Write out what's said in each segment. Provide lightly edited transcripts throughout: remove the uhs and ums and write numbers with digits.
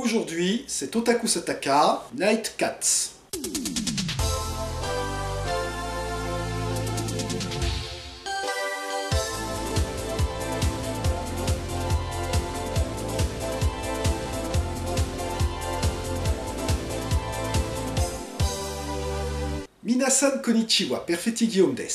Aujourd'hui, c'est Otaku Sataka, Night Cats. Minasan konnichiwa, perfetti Guillaume des.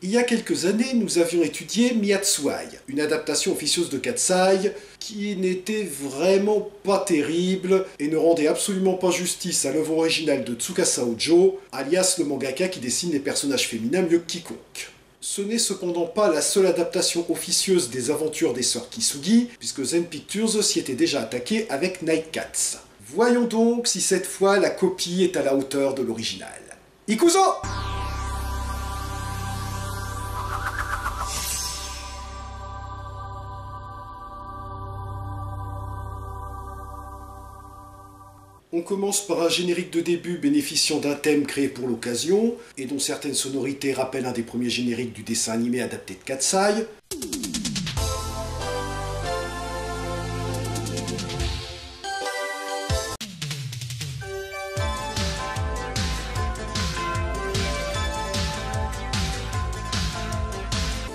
Il y a quelques années, nous avions étudié Miatsuai, une adaptation officieuse de Katsai qui n'était vraiment pas terrible et ne rendait absolument pas justice à l'œuvre originale de Tsukasa Ojo, alias le mangaka qui dessine les personnages féminins mieux que quiconque. Ce n'est cependant pas la seule adaptation officieuse des aventures des sœurs Kisugi, puisque Zen Pictures s'y était déjà attaqué avec Night Cats. Voyons donc si cette fois la copie est à la hauteur de l'original. Ikuzo! On commence par un générique de début bénéficiant d'un thème créé pour l'occasion, et dont certaines sonorités rappellent un des premiers génériques du dessin animé adapté de Katsai.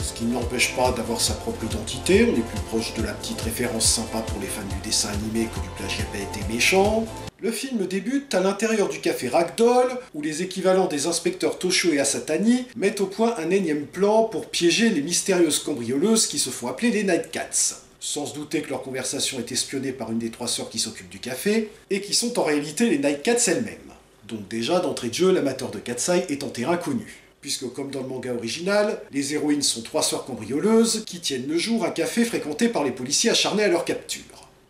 Ce qui ne l'empêche pas d'avoir sa propre identité, on est plus proche de la petite référence sympa pour les fans du dessin animé que du plagiat bête et méchant. Le film débute à l'intérieur du café Ragdoll, où les équivalents des inspecteurs Toshio et Asatani mettent au point un énième plan pour piéger les mystérieuses cambrioleuses qui se font appeler les Night Cats. Sans se douter que leur conversation est espionnée par une des trois sœurs qui s'occupent du café, et qui sont en réalité les Night Cats elles-mêmes. Donc déjà, d'entrée de jeu, l'amateur de Katsai est en terrain connu. Puisque comme dans le manga original, les héroïnes sont trois sœurs cambrioleuses qui tiennent le jour un café fréquenté par les policiers acharnés à leur capture.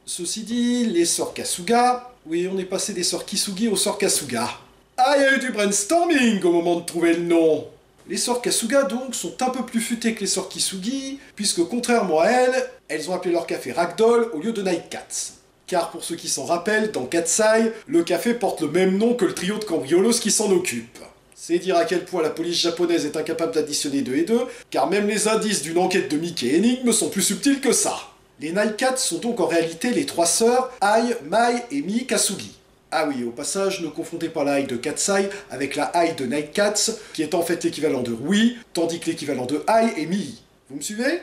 Ceci dit, les sœurs Kasuga... Oui, on est passé des sœurs Kisugi aux sœurs Kasuga. Ah, il y a eu du brainstorming au moment de trouver le nom. Les sœurs Kasuga, donc, sont un peu plus futées que les sœurs Kisugi, puisque contrairement à elles, elles ont appelé leur café Ragdoll au lieu de Night Cats. Car pour ceux qui s'en rappellent, dans Katsai, le café porte le même nom que le trio de cambrioleuses qui s'en occupe. C'est dire à quel point la police japonaise est incapable d'additionner 2 et 2, car même les indices d'une enquête de Mickey Énigme sont plus subtils que ça. Les Night Cats sont donc en réalité les trois sœurs Ai, Mai et Mi Kasugi. Ah oui, au passage, ne confondez pas la Ai de Katsai avec la Ai de Night Cats, qui est en fait l'équivalent de Rui, tandis que l'équivalent de Ai est Mi. Vous me suivez?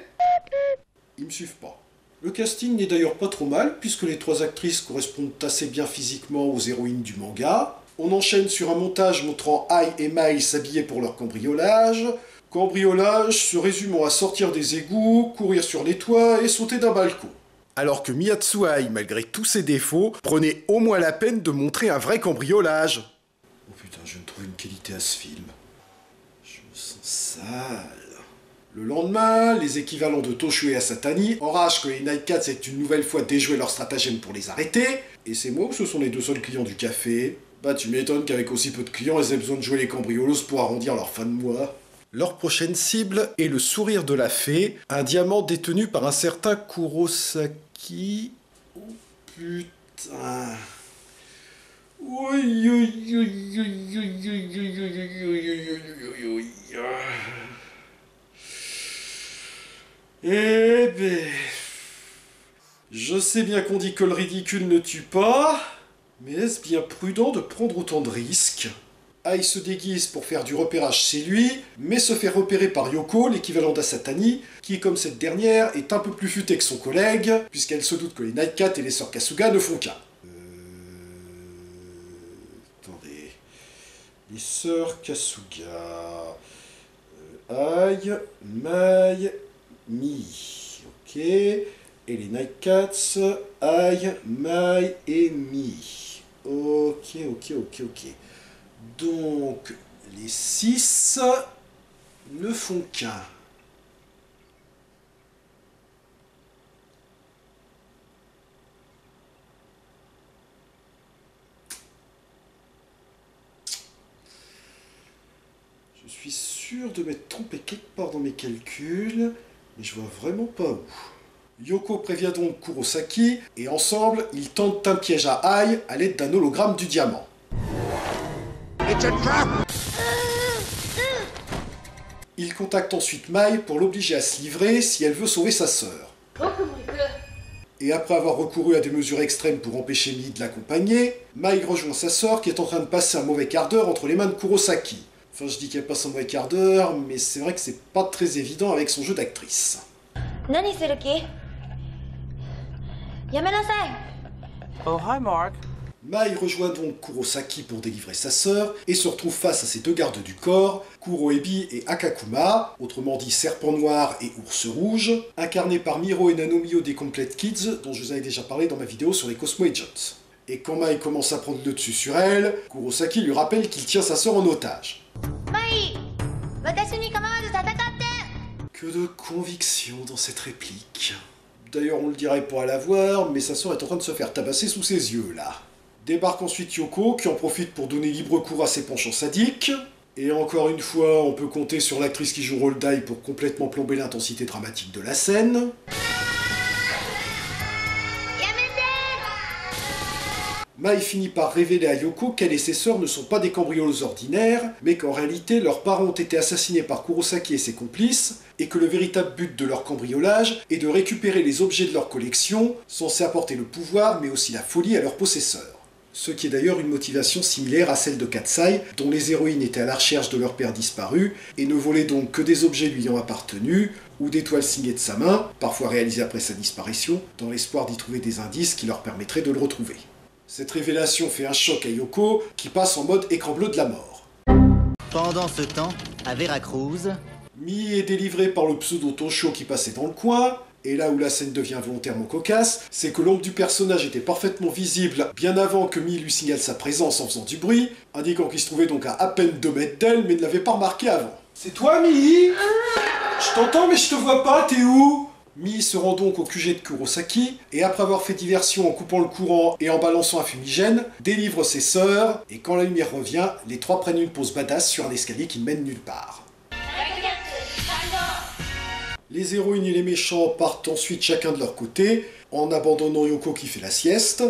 Ils me suivent pas. Le casting n'est d'ailleurs pas trop mal, puisque les trois actrices correspondent assez bien physiquement aux héroïnes du manga. On enchaîne sur un montage montrant Ai et Mai s'habiller pour leur cambriolage. Cambriolage se résumant à sortir des égouts, courir sur les toits et sauter d'un balcon. Alors que Miatsuai, malgré tous ses défauts, prenait au moins la peine de montrer un vrai cambriolage. Oh putain, je viens de trouver une qualité à ce film. Je me sens sale. Le lendemain, les équivalents de Toshio et Asatani enragent que les Night Cats aient une nouvelle fois déjoué leur stratagème pour les arrêter. Et c'est moi ou ce sont les deux seuls clients du café? Bah tu m'étonnes qu'avec aussi peu de clients, elles aient besoin de jouer les cambrioleuses pour arrondir leur fin de mois. Leur prochaine cible est le sourire de la fée, un diamant détenu par un certain Kurosaki. Oh putain. Eh ben... Je sais bien qu'on dit que le ridicule ne tue pas, mais est-ce bien prudent de prendre autant de risques ? Ai se déguise pour faire du repérage chez lui, mais se fait repérer par Yoko, l'équivalent d'Asatani, qui, comme cette dernière, est un peu plus futée que son collègue, puisqu'elle se doute que les Night Cats et les sœurs Kasuga ne font qu'un. Attendez... Les sœurs Kasuga... Ai, Mai, Mi... Ok... Et les Night Cats... Ai, Mai et Mi... Ok... Donc, les 6 ne font qu'un. Je suis sûr de m'être trompé quelque part dans mes calculs, mais je vois vraiment pas où. Yoko prévient donc Kurosaki, et ensemble, ils tentent un piège à Ai à l'aide d'un hologramme du diamant. Il contacte ensuite Mai pour l'obliger à se livrer si elle veut sauver sa sœur. et après avoir recouru à des mesures extrêmes pour empêcher Mii de l'accompagner, Mai rejoint sa sœur qui est en train de passer un mauvais quart d'heure entre les mains de Kurosaki. Enfin, je dis qu'elle passe un mauvais quart d'heure, mais c'est vrai que c'est pas très évident avec son jeu d'actrice. Oh, hi Mark. Mai rejoint donc Kurosaki pour délivrer sa sœur et se retrouve face à ses deux gardes du corps, Kuroebi et Akakuma, autrement dit Serpent Noir et Ours Rouge, incarnés par Miro et Nanomio des Complete Kids, dont je vous avais déjà parlé dans ma vidéo sur les Cosmo Agents. Et quand Mai commence à prendre le dessus sur elle, Kurosaki lui rappelle qu'il tient sa sœur en otage. Que de conviction dans cette réplique. D'ailleurs, on le dirait pour la voir, mais sa sœur est en train de se faire tabasser sous ses yeux, là. Débarque ensuite Yoko, qui en profite pour donner libre cours à ses penchants sadiques. Et encore une fois, on peut compter sur l'actrice qui joue rôle d'Ai pour complètement plomber l'intensité dramatique de la scène. Mai finit par révéler à Yoko qu'elle et ses sœurs ne sont pas des cambrioles ordinaires, mais qu'en réalité leurs parents ont été assassinés par Kurosaki et ses complices, et que le véritable but de leur cambriolage est de récupérer les objets de leur collection, censés apporter le pouvoir mais aussi la folie à leurs possesseurs. Ce qui est d'ailleurs une motivation similaire à celle de Katsai, dont les héroïnes étaient à la recherche de leur père disparu, et ne volaient donc que des objets lui ayant appartenu, ou des toiles signées de sa main, parfois réalisées après sa disparition, dans l'espoir d'y trouver des indices qui leur permettraient de le retrouver. Cette révélation fait un choc à Yoko, qui passe en mode écran bleu de la mort. Pendant ce temps, à Veracruz... Mii est délivré par le pseudo Toshio qui passait dans le coin, et là où la scène devient volontairement cocasse, c'est que l'ombre du personnage était parfaitement visible bien avant que Mii lui signale sa présence en faisant du bruit, indiquant qu'il se trouvait donc à peine 2 mètres d'elle, mais ne l'avait pas remarqué avant. « C'est toi, Mii ? Je t'entends, mais je te vois pas, t'es où ?» Mii se rend donc au QG de Kurosaki, et après avoir fait diversion en coupant le courant et en balançant un fumigène, délivre ses sœurs, et quand la lumière revient, les trois prennent une pause badass sur un escalier qui ne mène nulle part. Les héroïnes et les méchants partent ensuite chacun de leur côté, en abandonnant Yoko qui fait la sieste.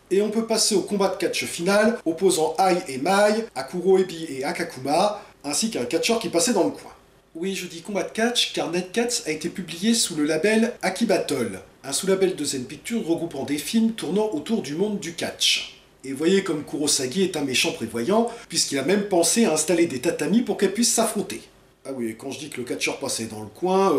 Et on peut passer au combat de catch final, opposant Ai et Mai à Kuroebi et Akakuma, ainsi qu'un catcheur qui passait dans le coin. Oui, je dis combat de catch, car Netcats a été publié sous le label Aki Battle, un sous-label de Zen Pictures regroupant des films tournant autour du monde du catch. Et voyez comme Kurosagi est un méchant prévoyant, puisqu'il a même pensé à installer des tatamis pour qu'elles puissent s'affronter. Ah oui, quand je dis que le catcheur passait dans le coin,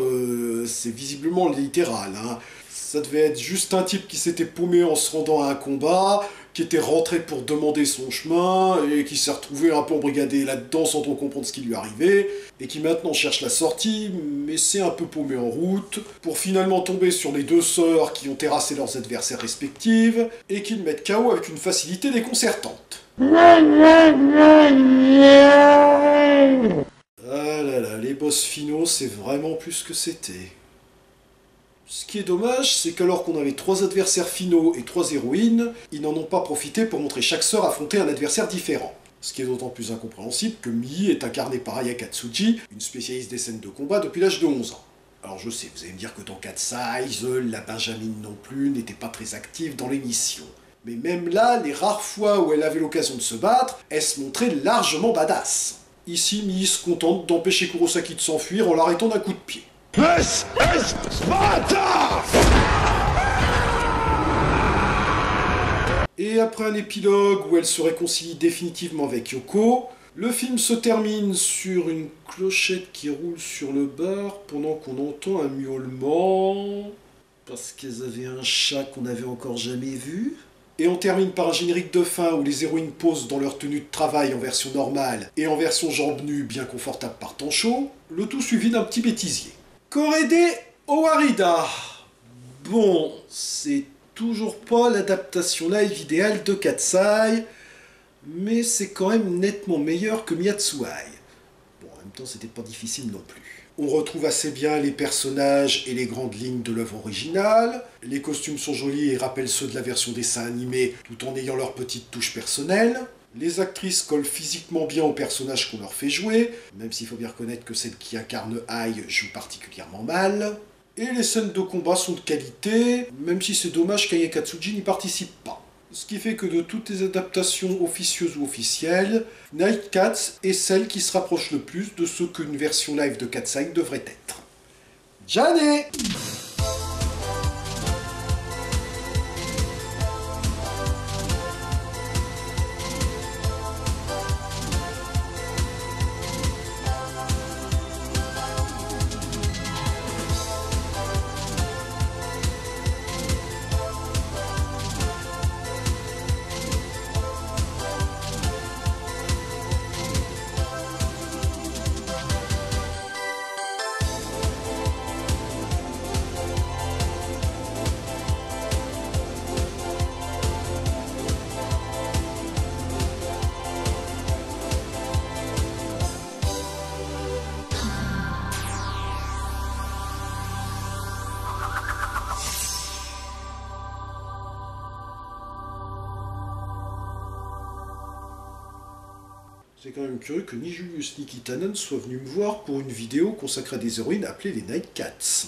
c'est visiblement littéral, hein. Ça devait être juste un type qui s'était paumé en se rendant à un combat, qui était rentré pour demander son chemin, et qui s'est retrouvé un peu embrigadé là-dedans sans trop comprendre ce qui lui arrivait, et qui maintenant cherche la sortie, mais c'est un peu paumé en route, pour finalement tomber sur les deux sœurs qui ont terrassé leurs adversaires respectives, et qui le mettent KO avec une facilité déconcertante. Ah là là, les boss finaux, c'est vraiment plus ce que c'était. Ce qui est dommage, c'est qu'alors qu'on avait 3 adversaires finaux et 3 héroïnes, ils n'en ont pas profité pour montrer chaque sœur affronter un adversaire différent. Ce qui est d'autant plus incompréhensible que Mii est incarnée par Aya Katsuji, une spécialiste des scènes de combat depuis l'âge de 11 ans. Alors je sais, vous allez me dire que dans Katsai, la Benjamin non plus n'était pas très active dans l'émission. Mais même là, les rares fois où elle avait l'occasion de se battre, elle se montrait largement badass. Ici, Mii se contente d'empêcher Kurosaki de s'enfuir en l'arrêtant d'un coup de pied. This is Sparta! Et après un épilogue où elle se réconcilie définitivement avec Yoko, le film se termine sur une clochette qui roule sur le bar pendant qu'on entend un miaulement, parce qu'elles avaient un chat qu'on n'avait encore jamais vu. Et on termine par un générique de fin où les héroïnes posent dans leur tenue de travail en version normale et en version jambes nues bien confortable par temps chaud, le tout suivi d'un petit bêtisier. Korede Owarida. Bon, c'est toujours pas l'adaptation live idéale de Katsai, mais c'est quand même nettement meilleur que Miyatsuai. Bon, en même temps, c'était pas difficile non plus. On retrouve assez bien les personnages et les grandes lignes de l'œuvre originale, les costumes sont jolis et rappellent ceux de la version dessin animé tout en ayant leur petite touche personnelle. Les actrices collent physiquement bien aux personnages qu'on leur fait jouer, même s'il faut bien reconnaître que celle qui incarne Ai joue particulièrement mal. Et les scènes de combat sont de qualité, même si c'est dommage qu'Aya Katsuji n'y participe pas. Ce qui fait que de toutes les adaptations officieuses ou officielles, Night Cats est celle qui se rapproche le plus de ce qu'une version live de Katsai devrait être. Jane! C'est quand même curieux que ni Julius ni Kitanen soient venus me voir pour une vidéo consacrée à des héroïnes appelées les Night Cats.